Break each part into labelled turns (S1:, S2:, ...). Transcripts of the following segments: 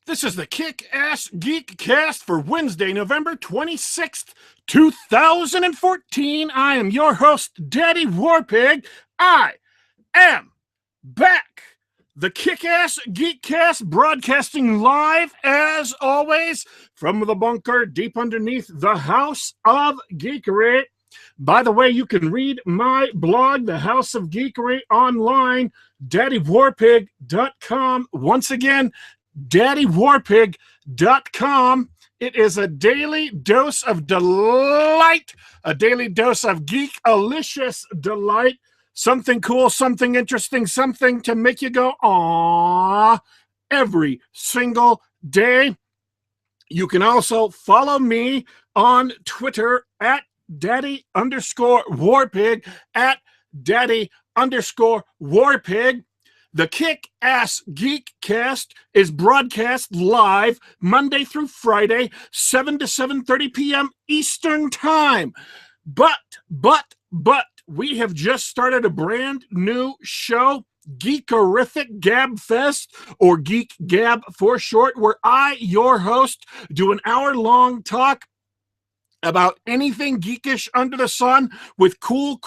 S1: This is the Kick-Ass Geek Cast for Wednesday, November 26th, 2014. I am your host, Daddy Warpig. I am back. The Kick-Ass Geek Cast broadcasting live, as always, from the bunker deep underneath the House of Geekery. By the way, you can read my blog, The House of Geekery, online, daddywarpig.com. Once again, daddywarpig.com. It is a daily dose of delight, a daily dose of geek-alicious delight, something cool, something interesting, something to make you go, aww, every single day. You can also follow me on Twitter at daddy_warpig, at daddy_warpig. The Kick-Ass Geek Cast is broadcast live Monday through Friday, 7 to 7:30 p.m. Eastern Time. But, we have just started a brand new show, Geekerific Gab Fest, or Geek Gab for short, where I, your host, do an hour-long talk about anything geekish under the sun with cool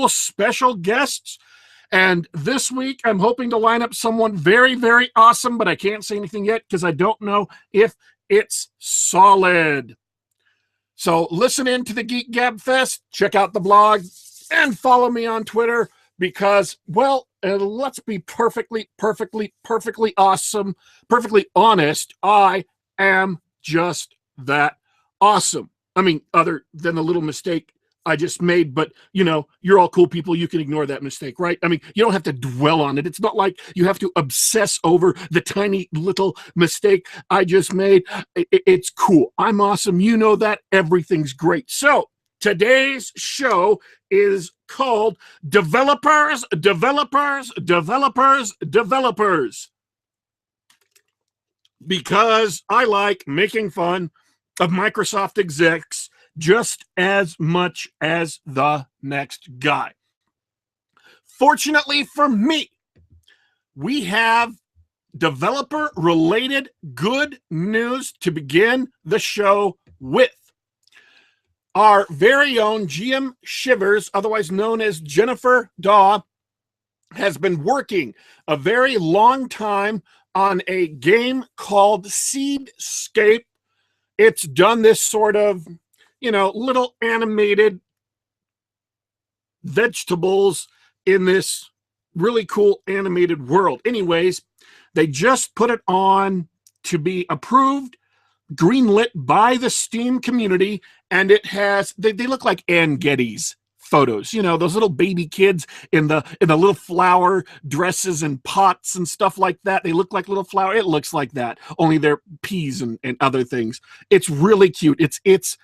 S1: special guests. And this week, I'm hoping to line up someone very, very awesome, but I can't say anything yet because I don't know if it's solid. So listen in to the Geek Gab Fest, check out the blog, and follow me on Twitter because, well, let's be perfectly awesome, perfectly honest. I am just that awesome. I mean, other than the little mistake I just made, but you know, you're all cool people. You can ignore that mistake, right? I mean, you don't have to dwell on it. It's not like you have to obsess over the tiny little mistake I just made. It's cool. I'm awesome. You know that. Everything's great. So today's show is called Developers. Because I like making fun of Microsoft execs just as much as the next guy. Fortunately for me, we have developer-related good news to begin the show with. Our very own GM Shivers, otherwise known as Jennifer Daw, has been working a very long time on a game called SeedScape. It's done this sort of, you know, little animated vegetables in this really cool animated world. Anyways, they just put it on to be approved, greenlit by the Steam community, and it has, they look like Ann Getty's photos, you know, those little baby kids in the little flower dresses and pots and stuff like that. They look like little flower. It looks like that, only they're peas and other things. It's really cute. It's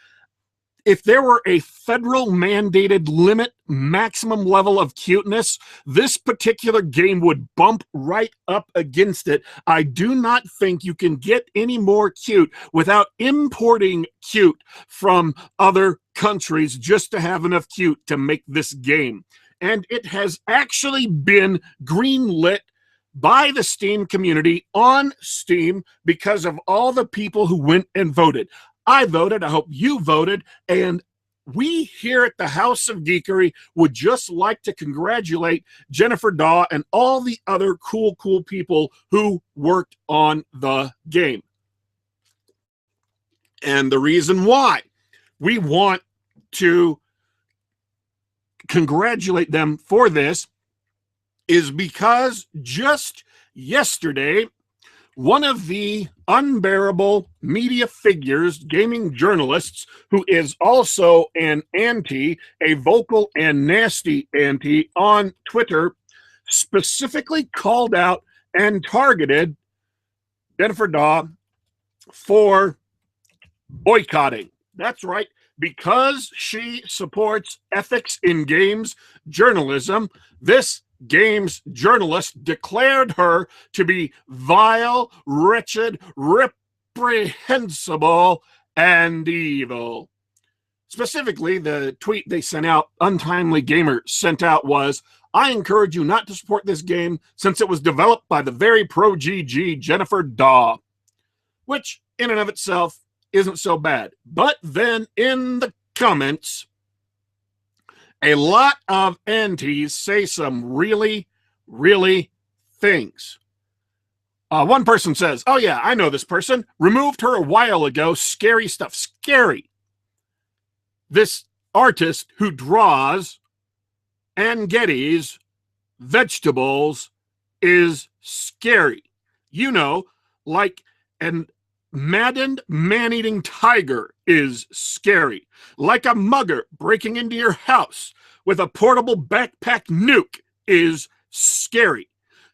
S1: if there were a federal mandated limit maximum level of cuteness, this particular game would bump right up against it. I do not think you can get any more cute without importing cute from other countries just to have enough cute to make this game. And it has actually been greenlit by the Steam community on Steam because of all the people who went and voted. I voted, I hope you voted, and we here at the House of Geekery would just like to congratulate Jennifer Daw and all the other cool people who worked on the game. And the reason why we want to congratulate them for this is because just yesterday, one of the unbearable media figures, gaming journalists, who is also an anti, a vocal and nasty anti on Twitter, specifically called out and targeted Bennifer Daw for boycotting. That's right. Because she supports ethics in games journalism, this games journalist declared her to be vile, wretched, reprehensible, and evil. Specifically, the tweet they sent out, Untimely Gamer sent out, was, I encourage you not to support this game since it was developed by the very pro-GG Jennifer Daw. which in and of itself isn't so bad. But then in the comments, a lot of antis say some really, really things. One person says, oh yeah, I know this person. Removed her a while ago. Scary stuff. Scary. This artist who draws Angetti's vegetables is scary. You know, like an maddened man-eating tiger is scary. Like a mugger breaking into your house with a portable backpack nuke is scary.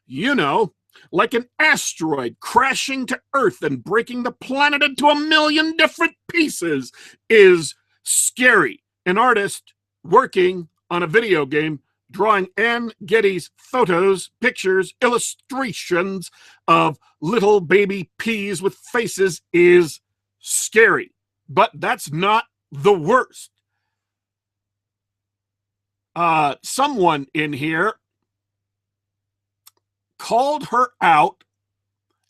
S1: You know, like an asteroid crashing to Earth and breaking the planet into 1,000,000 different pieces is scary. An artist working on a video game drawing Ann Getty's photos, pictures, illustrations of little baby peas with faces is scary. But that's not the worst. Someone in here called her out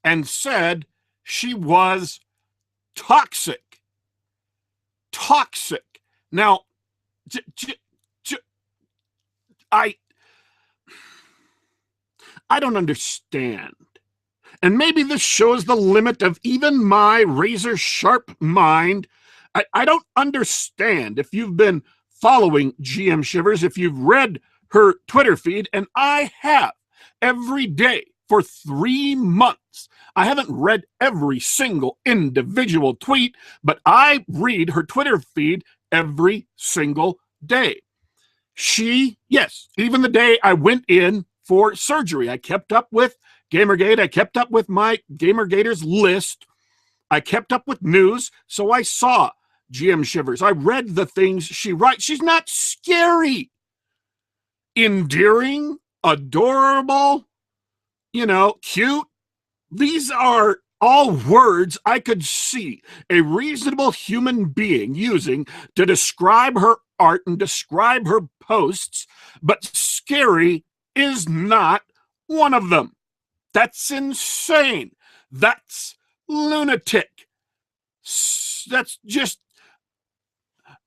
S1: and said she was toxic. Toxic. Now, I don't understand. And maybe this shows the limit of even my razor-sharp mind. I don't understand. If you've been following GM Shivers, if you've read her Twitter feed, and I have every day for 3 months. I haven't read every single individual tweet, but I read her Twitter feed every single day. Yes, even the day I went in for surgery, I kept up with Gamergate. I kept up with my Gamergaters list. I kept up with news, so I saw GM Shivers. I read the things she writes. She's not scary. Endearing, adorable, cute. These are all words I could see a reasonable human being using to describe her art and describe her posts, but scary is not one of them. That's insane. That's lunatic. That's just,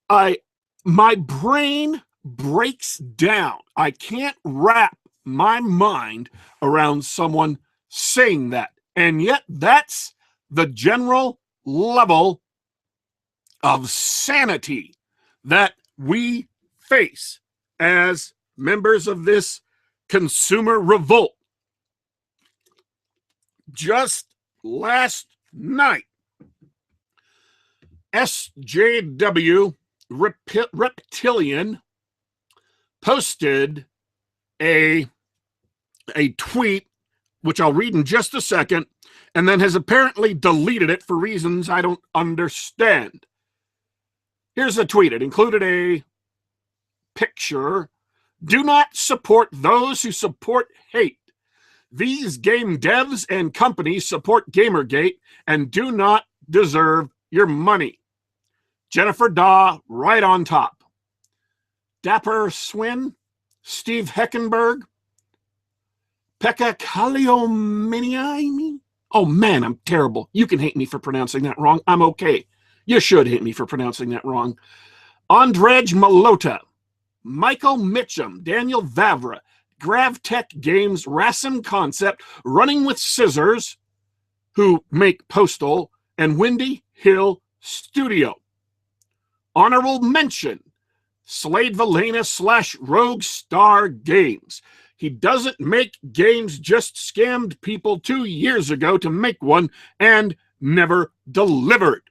S1: my brain breaks down. I can't wrap my mind around someone saying that. And yet that's the general level of sanity that we face as members of this consumer revolt. Just last night, SJW Reptilian posted a tweet, which I'll read in just a second, and then has apparently deleted it for reasons I don't understand. Here's the tweet. It included a picture. Do not support those who support hate. These game devs and companies support Gamergate and do not deserve your money. Jennifer Daw right on top. Dapper Swin, Steve Heckenberg, Pekka Kaliomini. Oh man, I'm terrible. You can hate me for pronouncing that wrong. I'm okay. You should hate me for pronouncing that wrong. Andrej Malota, Michael Mitchum, Daniel Vavra, Gravtech Games, Racing Concept, Running with Scissors, who make Postal, and Windy Hill Studio. Honorable mention, Slade Valena / Rogue Star Games. He doesn't make games, just scammed people 2 years ago to make one and never delivered.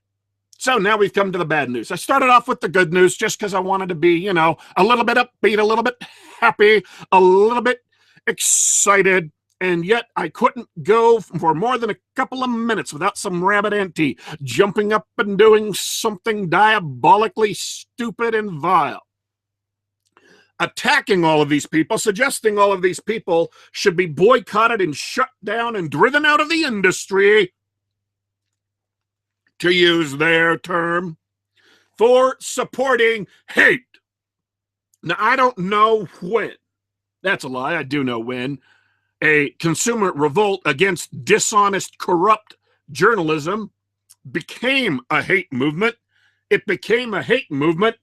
S1: So now we've come to the bad news. I started off with the good news just because I wanted to be, a little bit upbeat, a little bit happy, a little bit excited, and yet I couldn't go for more than a couple of minutes without some rabbit auntie jumping up and doing something diabolically stupid and vile. Attacking all of these people, suggesting all of these people should be boycotted and shut down and driven out of the industry, to use their term, for supporting hate. Now, I don't know when. That's a lie. I do know when. A consumer revolt against dishonest, corrupt journalism became a hate movement. It became a hate movement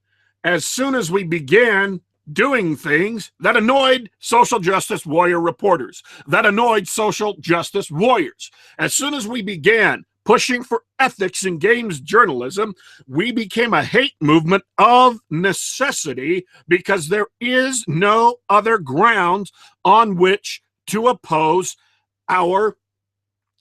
S1: as soon as we began doing things that annoyed social justice warrior reporters, that annoyed social justice warriors. As soon as we began pushing for ethics in games journalism, we became a hate movement of necessity because there is no other grounds on which to oppose our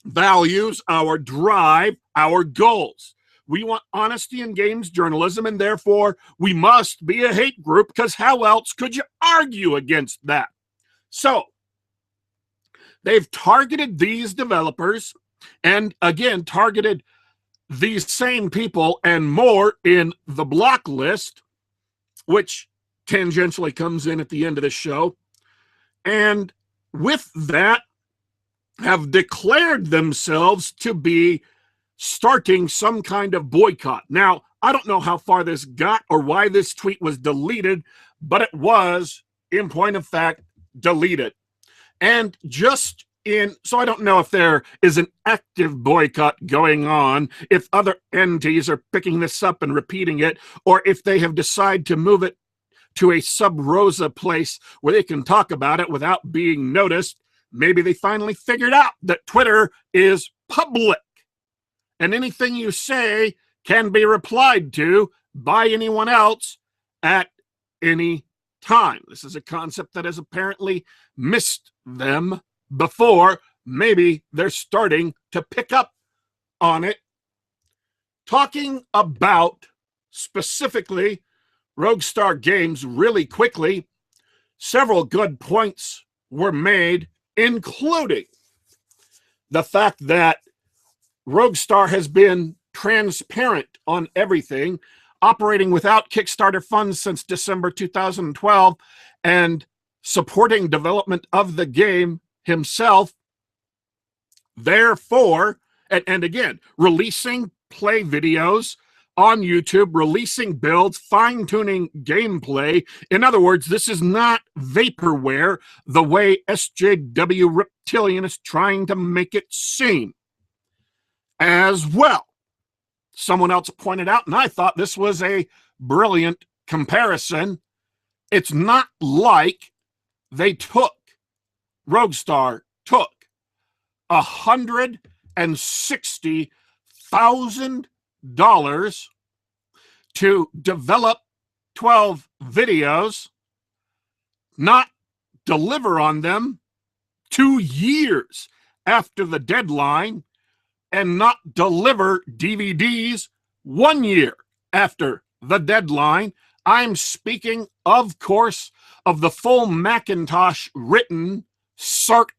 S1: values, our drive, our goals. We want honesty in games journalism, and therefore we must be a hate group, because how else could you argue against that? So they've targeted these developers, and again targeted these same people and more in the block list, which tangentially comes in at the end of the show, and with that have declared themselves to be starting some kind of boycott. Now, I don't know how far this got or why this tweet was deleted, but it was, in point of fact, deleted. And just so I don't know if there is an active boycott going on, if other entities are picking this up and repeating it, or if they have decided to move it to a sub-rosa place where they can talk about it without being noticed. Maybe they finally figured out that Twitter is public, and anything you say can be replied to by anyone else at any time. This is a concept that has apparently missed them before. Maybe they're starting to pick up on it. Talking about specifically Rockstar Games really quickly, several good points were made, including the fact that Rockstar has been transparent on everything, operating without Kickstarter funds since December 2012, and supporting development of the game himself. Therefore, and again, releasing play videos on YouTube, releasing builds, fine-tuning gameplay. In other words, this is not vaporware the way SJW Reptilian is trying to make it seem. As well, someone else pointed out, and I thought this was a brilliant comparison, it's not like Rockstar took $160,000 to develop 12 videos, not deliver on them 2 years after the deadline, and not deliver DVDs 1 year after the deadline. I'm speaking, of course, of the full Macintosh written Sark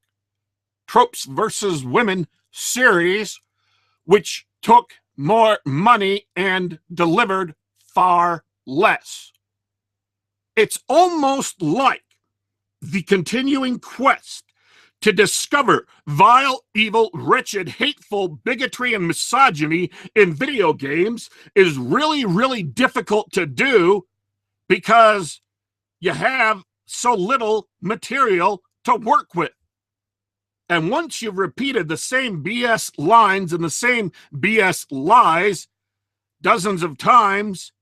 S1: Tropes versus Women series, which took more money and delivered far less. It's almost like the continuing quest to discover vile, evil, wretched, hateful bigotry and misogyny in video games is really, really difficult to do because you have so little material to work with. And once you've repeated the same BS lines and the same BS lies dozens of times,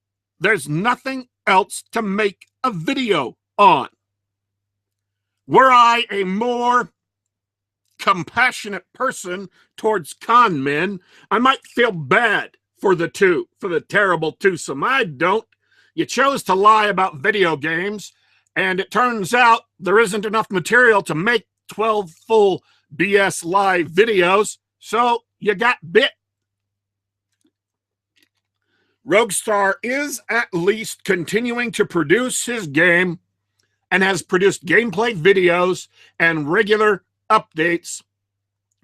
S1: there's nothing else to make a video on. Were I a more compassionate person towards con men, I might feel bad for the terrible twosome. I don't. You chose to lie about video games, and it turns out there isn't enough material to make 12 full BS live videos, so you got bit. Rockstar is at least continuing to produce his game and has produced gameplay videos and regular updates.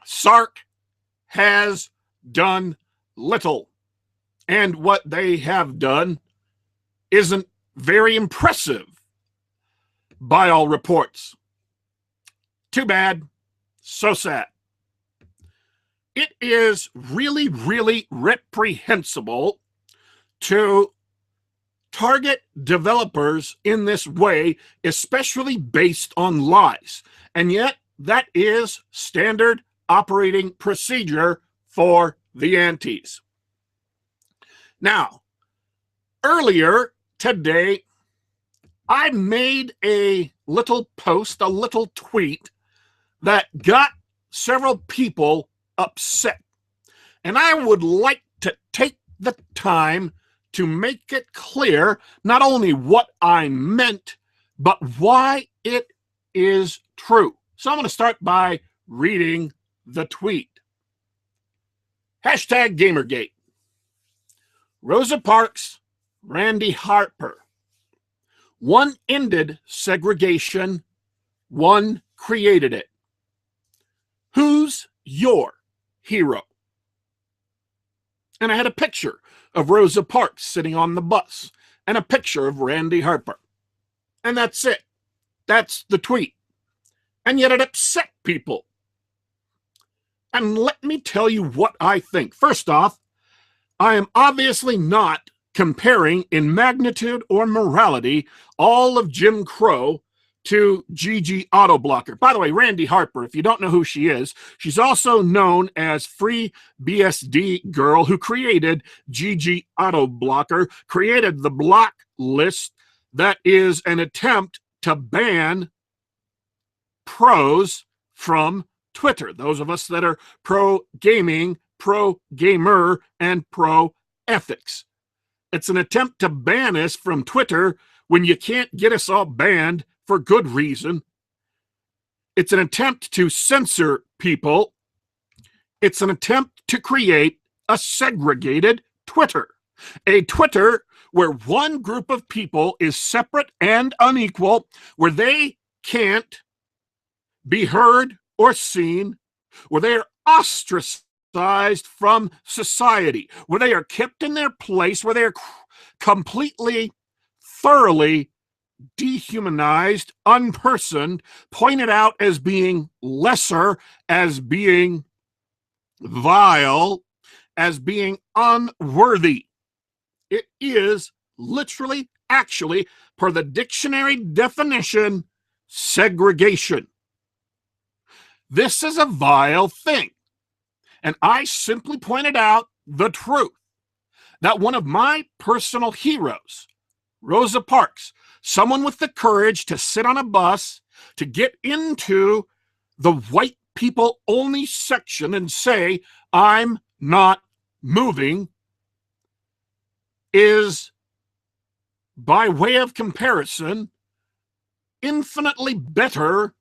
S1: Sark has done little, and what they have done isn't very impressive by all reports. Too bad. So sad. It is really, really reprehensible to target developers in this way, especially based on lies. And yet, that is standard operating procedure for the antis. Now, earlier today, I made a little post, a little tweet that got several people upset. And I would like to take the time to make it clear not only what I meant, but why it is true. So I'm going to start by reading the tweet. Hashtag Gamergate. Rosa Parks, Randy Harper. One ended segregation, one created it. Who's your hero? And I had a picture of Rosa Parks sitting on the bus and a picture of Randy Harper. And that's it. That's the tweet. And yet it upset people. And let me tell you what I think. First off, I am obviously not comparing in magnitude or morality all of Jim Crow to Gigi Autoblocker. By the way, Randy Harper, if you don't know who she is, she's also known as Free BSD Girl, who created Gigi Autoblocker, created the block list that is an attempt to ban pros from Twitter. Those of us that are pro-gaming, pro-gamer, and pro-ethics. It's an attempt to ban us from Twitter when you can't get us all banned for good reason. It's an attempt to censor people. It's an attempt to create a segregated Twitter. A Twitter where one group of people is separate and unequal, where they can't be heard or seen, where they are ostracized from society, where they are kept in their place, where they are completely, thoroughly dehumanized, unpersoned, pointed out as being lesser, as being vile, as being unworthy. It is literally, actually, per the dictionary definition, segregation. This is a vile thing. And I simply pointed out the truth that one of my personal heroes, Rosa Parks, someone with the courage to sit on a bus, to get into the white people only section and say, I'm not moving, is, by way of comparison, infinitely better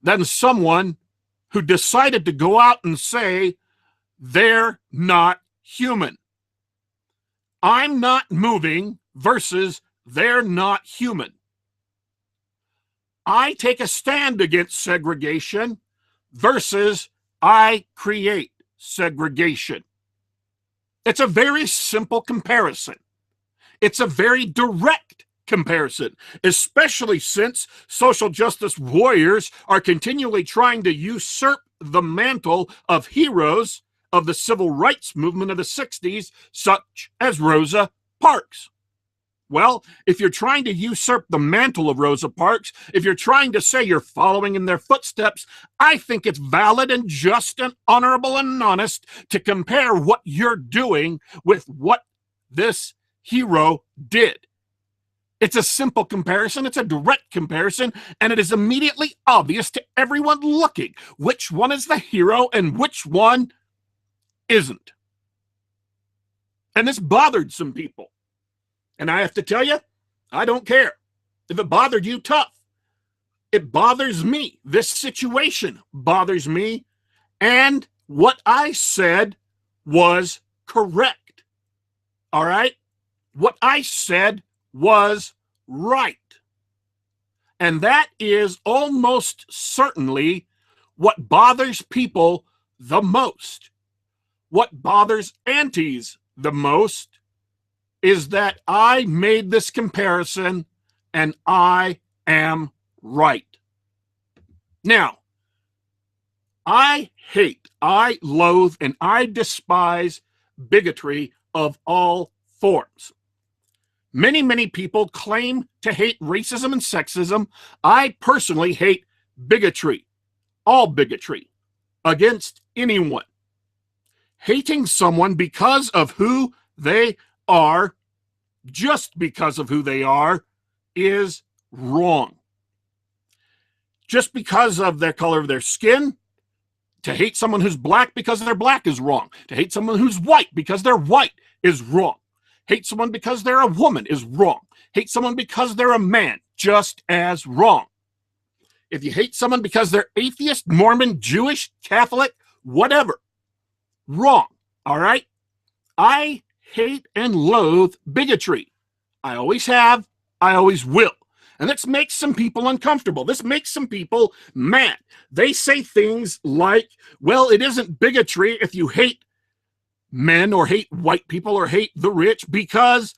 S1: than someone who decided to go out and say, they're not human. I'm not moving versus they're not human. I take a stand against segregation versus I create segregation. It's a very simple comparison. It's a very direct comparison, especially since social justice warriors are continually trying to usurp the mantle of heroes of the civil rights movement of the 60s, such as Rosa Parks. Well, if you're trying to usurp the mantle of Rosa Parks, if you're trying to say you're following in their footsteps, I think it's valid and just and honorable and honest to compare what you're doing with what this hero did. It's a simple comparison, it's a direct comparison, and it is immediately obvious to everyone looking which one is the hero and which one isn't. And this bothered some people. And I have to tell you, I don't care. If it bothered you, tough. It bothers me. This situation bothers me. And what I said was correct. All right? What I said was right. And that is almost certainly what bothers people the most. What bothers aunties the most is that I made this comparison and I am right. Now, I hate, I loathe, and I despise bigotry of all forms. Many, many people claim to hate racism and sexism. I personally hate bigotry, all bigotry, against anyone. Hating someone because of who they are, just because of who they are, is wrong. Just because of their color of their skin, to hate someone who's black because they're black is wrong. To hate someone who's white because they're white is wrong. Hate someone because they're a woman is wrong. Hate someone because they're a man, just as wrong. If you hate someone because they're atheist, Mormon, Jewish, Catholic, whatever, wrong, all right? I hate and loathe bigotry. I always have, I always will. And this makes some people uncomfortable. This makes some people mad. They say things like, well, it isn't bigotry if you hate men or hate white people or hate the rich because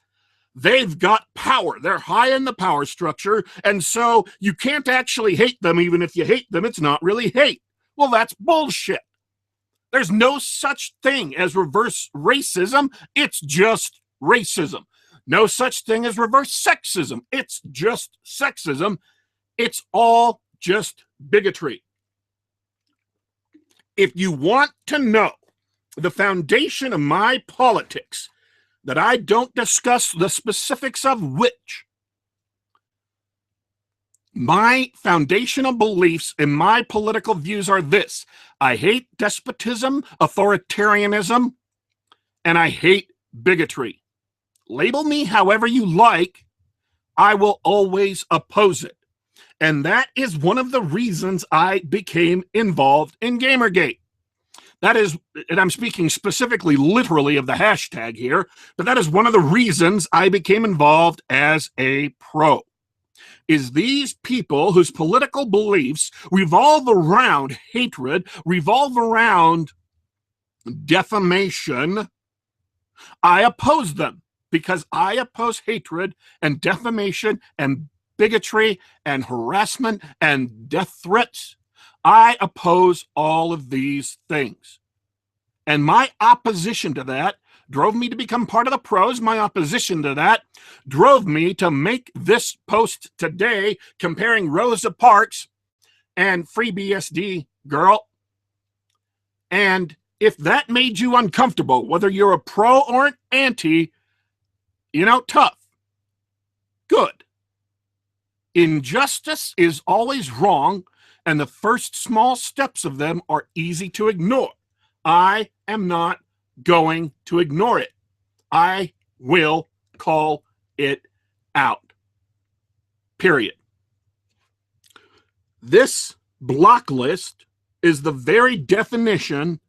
S1: they've got power. They're high in the power structure, and so you can't actually hate them. Even if you hate them, it's not really hate. Well, that's bullshit. There's no such thing as reverse racism. It's just racism. No such thing as reverse sexism. It's just sexism. It's all just bigotry. If you want to know the foundation of my politics, that I don't discuss the specifics of which, my foundational beliefs and my political views are this: I hate despotism, authoritarianism, and I hate bigotry. Label me however you like, I will always oppose it. And that is one of the reasons I became involved in Gamergate. That is, and I'm speaking specifically literally of the hashtag here, but that is one of the reasons I became involved as a pro. Is these people whose political beliefs revolve around hatred, revolve around defamation, I oppose them. Because I oppose hatred and defamation and bigotry and harassment and death threats. I oppose all of these things. And my opposition to that drove me to become part of the pros. My opposition to that drove me to make this post today comparing Rosa Parks and Free BSD Girl. And if that made you uncomfortable, whether you're a pro or an anti, tough. Good. Injustice is always wrong, and the first small steps of them are easy to ignore. I am not going to ignore it. I will call it out. Period. This block list is the very definition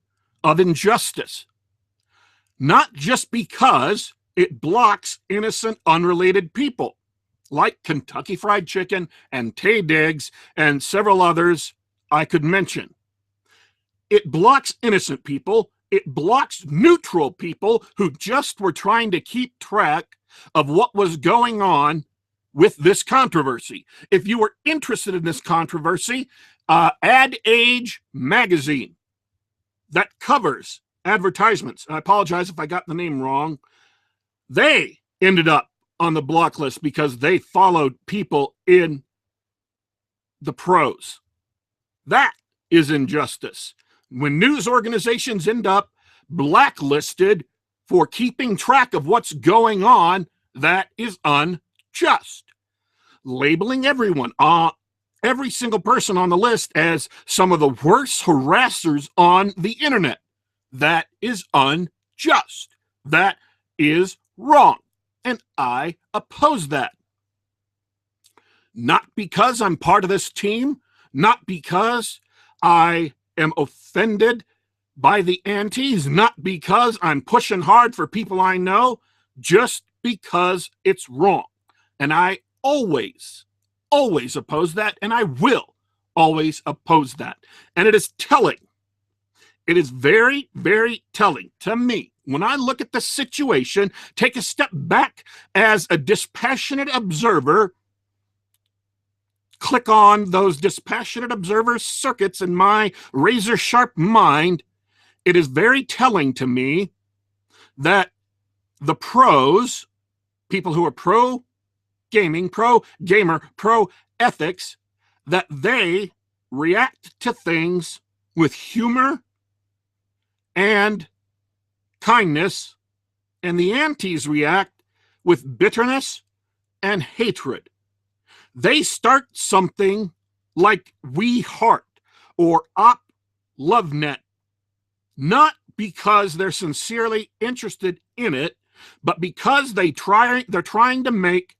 S1: of injustice. Not just because it blocks innocent, unrelated people like Kentucky Fried Chicken and Tay Diggs and several others I could mention. It blocks innocent people. It blocks neutral people who just were trying to keep track of what was going on with this controversy. If you were interested in this controversy, Ad Age magazine that covers advertisements, I apologize if I got the name wrong, they ended up on the block list because they followed people in the pros. That is injustice. When news organizations end up blacklisted for keeping track of what's going on, that is unjust. Labeling everyone, every single person on the list as some of the worst harassers on the internet, that is unjust. That is wrong. And I oppose that. Not because I'm part of this team, not because I am offended by the antis, not because I'm pushing hard for people I know, just because it's wrong. And I always oppose that, and I will always oppose that. And it is telling. It is very, very telling to me when I look at the situation, take a step back as a dispassionate observer, click on those dispassionate observer circuits in my razor sharp mind. It is very telling to me that the pros, people who are pro gaming, pro gamer, pro ethics, that they react to things with humor and kindness and the antis react with bitterness and hatred. They start something like We Heart or Op LoveNet, not because they're sincerely interested in it, but because they're trying to make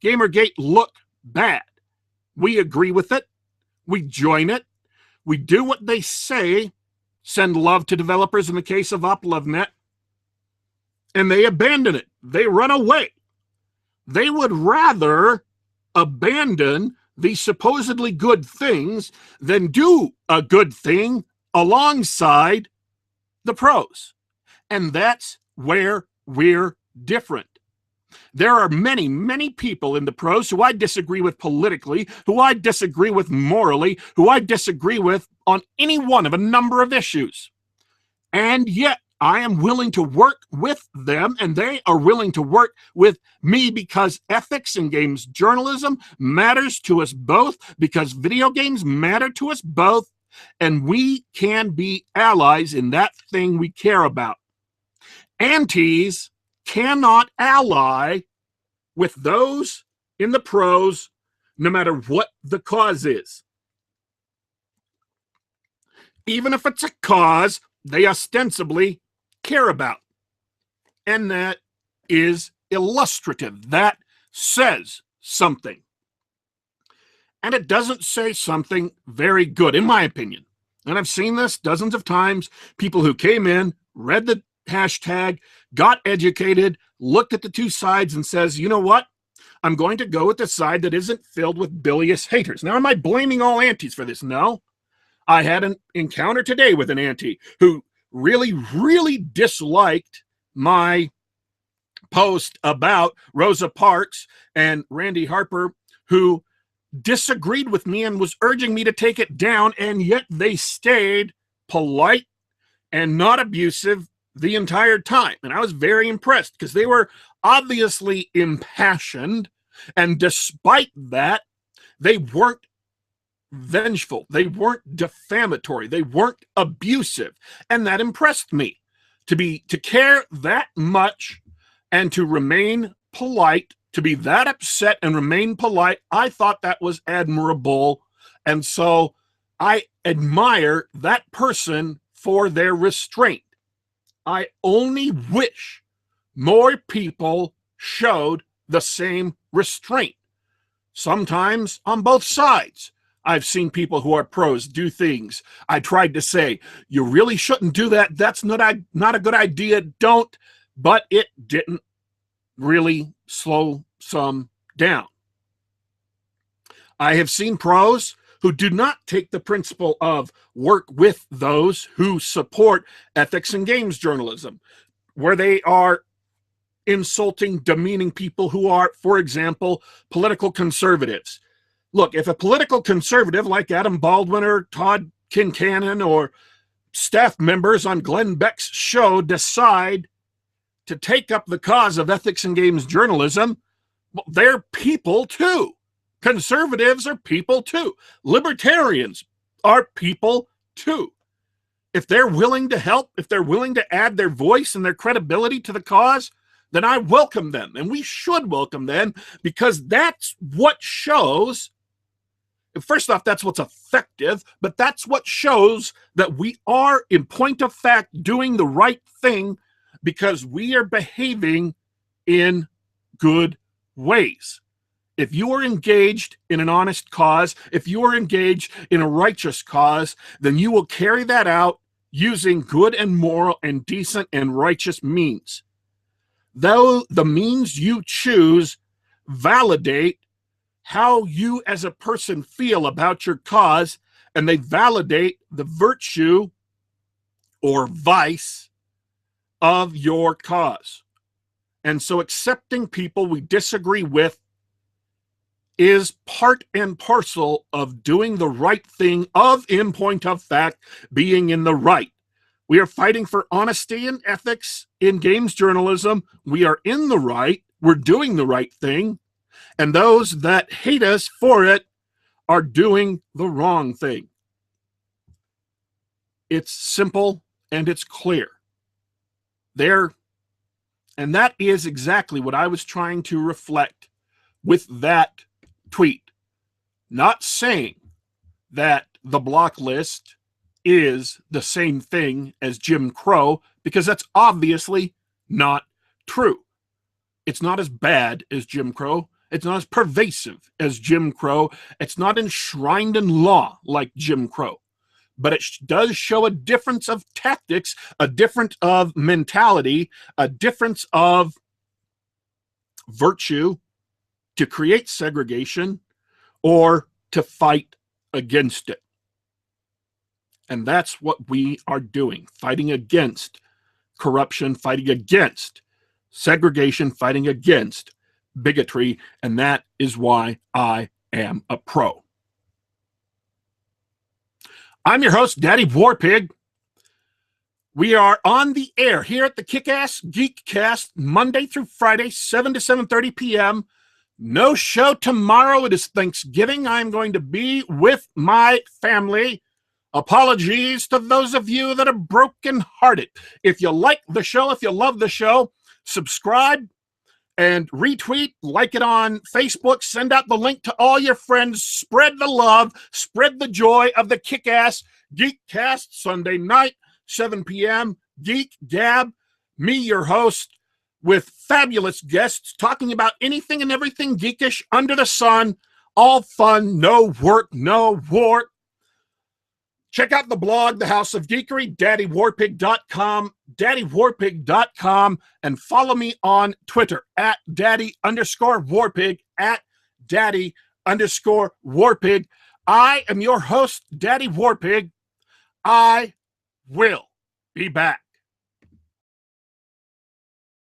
S1: Gamergate look bad. We agree with it. We join it. We do what they say, send love to developers in the case of Op LoveNet, and they abandon it. They run away. They would rather abandon the supposedly good things than do a good thing alongside the pros. And that's where we're different. There are many, many people in the pros who I disagree with politically, who I disagree with morally, who I disagree with on any one of a number of issues. And yet I am willing to work with them, and they are willing to work with me, because ethics in games journalism matters to us both, because video games matter to us both, and we can be allies in that thing we care about. Antis cannot ally with those in the pros, no matter what the cause is. Even if it's a cause they ostensibly care about. And that is illustrative. That says something. And it doesn't say something very good, in my opinion. And I've seen this dozens of times. People who came in, read the hashtag, got educated, looked at the two sides and says, you know what? I'm going to go with the side that isn't filled with bilious haters. Now, am I blaming all antis for this? No. I had an encounter today with an anti who really, really disliked my post about Rosa Parks and Randy Harper, who disagreed with me and was urging me to take it down, and yet they stayed polite and not abusive the entire time. And I was very impressed, because they were obviously impassioned, and despite that, they weren't vengeful, they weren't defamatory, they weren't abusive, and that impressed me. To care that much and to remain polite, to be that upset and remain polite, I thought that was admirable. And so I admire that person for their restraint. I only wish more people showed the same restraint. Sometimes on both sides, I've seen people who are pros do things I tried to say, you really shouldn't do that. That's not a good idea. Don't. But it didn't really slow some down. I have seen pros who do not take the principle of work with those who support ethics in games journalism, where they are insulting, demeaning people who are, for example, political conservatives. Look, if a political conservative like Adam Baldwin or Todd Kincannon or staff members on Glenn Beck's show decide to take up the cause of ethics in games journalism, well, they're people too. Conservatives are people too. Libertarians are people too. If they're willing to help, if they're willing to add their voice and their credibility to the cause, then I welcome them, and we should welcome them, because that's what shows. First off, that's what's effective, but that's what shows that we are, in point of fact, doing the right thing, because we are behaving in good ways. If you are engaged in an honest cause, if you are engaged in a righteous cause, then you will carry that out using good and moral and decent and righteous means. Though the means you choose validate how you as a person feel about your cause, and they validate the virtue or vice of your cause. And so accepting people we disagree with is part and parcel of doing the right thing, of, in point of fact, being in the right. We are fighting for honesty and ethics in games journalism. We are in the right. We're doing the right thing. And those that hate us for it are doing the wrong thing. It's simple and it's clear. They're And that is exactly what I was trying to reflect with that tweet. Not saying that the block list is the same thing as Jim Crow, because that's obviously not true. It's not as bad as Jim Crow. It's not as pervasive as Jim Crow. It's not enshrined in law like Jim Crow. But it does show a difference of tactics, a difference of mentality, a difference of virtue to create segregation or to fight against it. And that's what we are doing, fighting against corruption, fighting against segregation, fighting against bigotry, and that is why I am a pro. I'm your host, Daddy Warpig. We are on the air here at the Kick-Ass Geek Cast, Monday through Friday, 7 to 7:30 p.m. No show tomorrow. It is Thanksgiving. I'm going to be with my family. Apologies to those of you that are brokenhearted. If you like the show, if you love the show, subscribe and retweet, like it on Facebook, send out the link to all your friends, spread the love, spread the joy of the Kick-Ass Geek Cast, Sunday night, 7 p.m. Geek, Gab, me, your host, with fabulous guests talking about anything and everything geekish under the sun, all fun, no work, no war. Check out the blog, The House of Geekery, daddywarpig.com, daddywarpig.com, and follow me on Twitter at daddy_warpig, at daddy_warpig. I am your host, Daddy Warpig. I will be back.